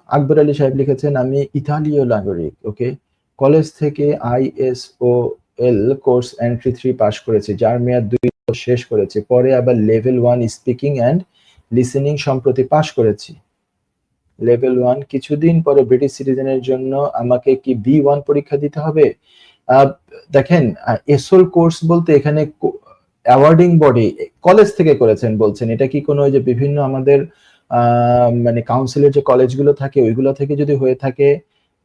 আকবর আলী সাহেব লিখেছেন, আমি ইতালীয় নাগরিক, ওকে, কলেজ থেকে ISOL কোর্স এন্ট্রি 3 পাশ করেছি, যার মেয়াদ 2 বছর শেষ করেছি, পরে আবার লেভেল 1 স্পিকিং অ্যান্ড লিসেনিং সম্প্রতি পাশ করেছি। লেভেল 1 কিছুদিন পরে ব্রিটিশ সিটিজেনের জন্য আমাকে কি B1 পরীক্ষা দিতে হবে? দেখেন, এসোল কোর্স বলতে এখানে অ্যাওয়ার্ডিং বডি কলেজ থেকে করেছেন বলছেন, এটা কি কোনো ওই যে বিভিন্ন আমাদের মানে কাউন্সিলের যে কলেজগুলো থাকে ওইগুলো থেকে যদি হয়ে থাকে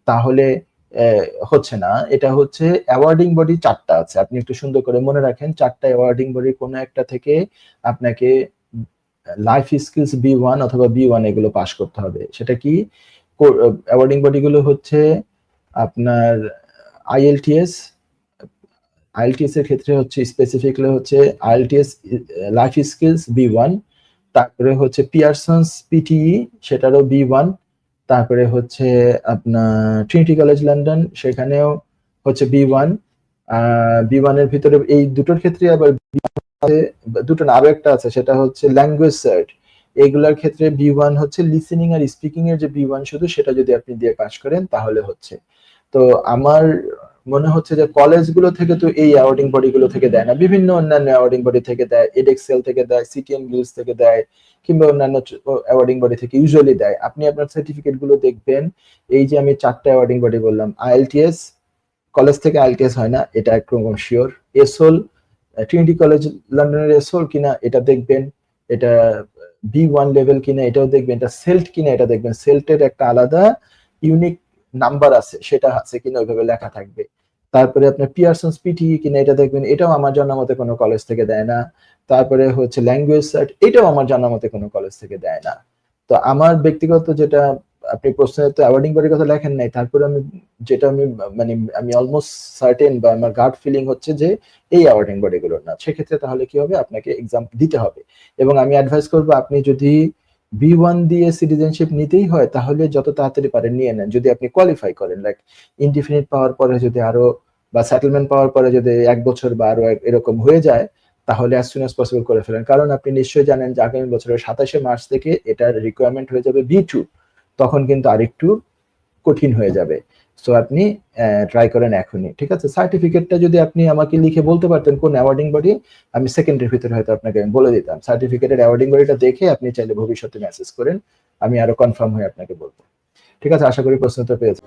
তাহলে হচ্ছে না। এটা হচ্ছে অ্যাওয়ার্ডিং বডি 4টা আছে, আপনি একটু সুন্দর করে মনে রাখেন, 4টা অ্যাওয়ার্ডিং বডির কোনো একটা থেকে আপনাকে লাইফ স্কিলস B1 অথবা B1 এগুলো পাস করতে হবে। সেটা কি? অ্যাওয়ার্ডিং বডিগুলো হচ্ছে আপনার IELTS এর ক্ষেত্রে হচ্ছে স্পেসিফিকলি হচ্ছে IELTS লাইফ স্কিলস B1, তারপরে হচ্ছে পিয়ারসন্স PTE সেটারও B1, তারপরে হচ্ছে আপনার ট্রিনিটি কলেজ লন্ডন সেখানেও হচ্ছে B1। B1 এর ভিতরে এই দুটোর ক্ষেত্রে আবার দুটো না, আরো একটা আছে, সেটা হচ্ছে ল্যাঙ্গুয়েজ সার্ট। এইগুলোর ক্ষেত্রে B1 হচ্ছে লিসেনিং আর স্পিকিং এর যে B1 শুধু, সেটা যদি আপনি দিয়ে পাস করেন তাহলে হচ্ছে। তো আমার মনে হচ্ছে যে কলেজগুলো থেকে তো এই অ্যাওয়ার্ডিং বডিগুলো থেকে দেয় না, বিভিন্ন অন্যান্য অ্যাওয়ার্ডিং বডি থেকে দেয়, এডেক্সেল থেকে দেয়, সিটিএম নিউজ থেকে দেয়, কিংবা অন্যান্য অ্যাওয়ার্ডিং বডি থেকে ইউজুয়ালি দেয়। আপনি আপনার সার্টিফিকেট গুলো দেখবেন, এই যে আমি 4টা অ্যাওয়ার্ডিং বডি বললাম, IELTS কলেজ থেকে IELTS হয় না, এটা একদম শিওর। এসোল ট্রিনিটি কলেজ লন্ডনের এসোল কিনা এটা দেখবেন, এটা B1 লেভেল কিনা এটাও দেখবেন, এটা সেল্ট কিনা এটা দেখবেন, সেল্টের একটা আলাদা ইউনিক নাম্বার আছে, সেটা আছে কিনা ওইভাবে লেখা থাকবে। তারপরে আপনার পিয়ারসন্স PTE কিনা এটা দেখবেন, এটাও আমার জানা মতে কোনো কলেজ থেকে দেয় না। তারপরে হচ্ছে ল্যাঙ্গুয়েজ সার্ট, এটাও আমার জানা মতে কোনো কলেজ থেকে দেয় না। তো আমার ব্যক্তিগত যেটা, আপনি প্রশ্নে তো অ্যাওয়ার্ডিং বডির কথা লেখেন নাই, তারপরে আমি যেটা মানে আমি অলমোস্ট সার্টেন বা আমার গাট ফিলিং হচ্ছে যে এই অ্যাওয়ার্ডিং বডিগুলোর না। সেক্ষেত্রে তাহলে কি হবে, আপনাকে এক্সাম দিতে হবে। এবং আমি অ্যাডভাইস করবো, আপনি যদি B1 দিয়ে সিটিজেনশিপ নিতেই হয় তাহলে যত তাড়াতাড়ি পারেন নিয়ে নেন, যদি আপনি কোয়ালিফাই করেন। লাইক ইনডিফিনিট পাওয়ার পরে যদি আরো, বা সেটেলমেন্ট পাওয়ার পরে যদি 1 বছর বা আরো এরকম হয়ে যায়, তাহলে অ্যাজ সুন অ্যাজ পসিবল করে ফেলেন। কারণ আপনি নিশ্চয়ই জানেন যে আগামী বছরের 27শে মার্চ থেকে এটার রিকোয়ারমেন্ট হয়ে যাবে B2, তখন কিন্তু আরেকটু কঠিন হয়ে যাবে। সো আপনি ট্রাই করেন এখনই, ঠিক আছে? সার্টিফিকেটটা যদি আপনি আমাকে লিখে বলতে পারতেন কোন অ্যাওয়ার্ডিং বডি, আমি সেকেন্ডের ভিতরে হয়তো আপনাকে আমি বলে দিতাম। সার্টিফিকেটের অ্যাওয়ার্ডিং বডিটা দেখে আপনি চাইলে ভবিষ্যতে মেসেজ করেন, আমি আরো কনফার্ম হয়ে আপনাকে বলবো। ঠিক আছে, আশা করি প্রশ্ন উত্তর পেয়েছেন।